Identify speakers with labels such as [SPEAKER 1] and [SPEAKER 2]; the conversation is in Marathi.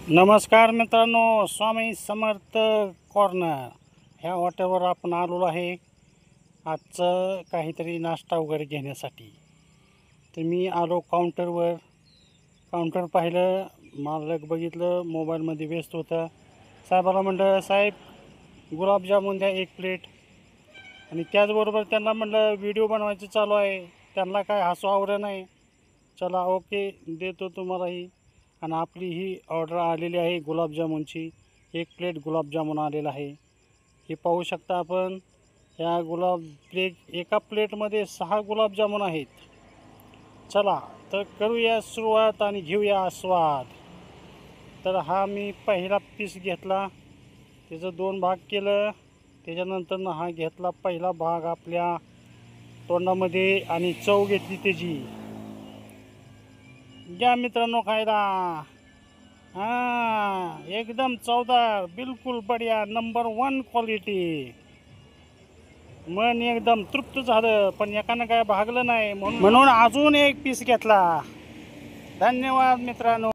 [SPEAKER 1] नमस्कार मित्रांनो, स्वामी समर्थ कॉर्नर ह्या हॉटेलवर आपण आलेलो आहे आजचं काहीतरी नाश्ता वगैरे घेण्यासाठी. तर मी आलो काउंटरवर. काउंटर पाहिलं, मालक बघितलं, मोबाईलमध्ये व्यस्त होता. साहेबाला म्हटलं, साहेब गुलाबजामुन द्या 1 प्लेट. आणि त्याचबरोबर त्यांना म्हटलं व्हिडिओ बनवायचं चालू आहे. त्यांना काय हसू आवडलं नाही. चला ओके, देतो तुम्हालाही. आणि आपली ही ऑर्डर आलेली आहे गुलाबजामुनची. 1 प्लेट गुलाबजामुन आलेला आहे. हे पाहू शकता आपण. या एका प्लेटमध्ये 6 गुलाबजामुन आहेत. चला तर करूया सुरुवात आणि घेऊया स्वाद. तर हा मी पहिला पीस घेतला, त्याचं 2 भाग केलं. त्याच्यानंतर हा घेतला पहिला भाग आपल्या तोंडामध्ये आणि चव घेतली त्याची. घ्या मित्रांनो खायला. एकदम चवदार, बिलकुल बढिया, नंबर 1 क्वालिटी. मन एकदम तृप्त झालं, पण एकानं काय भागलं नाही म्हणून अजून 1 पीस घेतला. धन्यवाद मित्रांनो.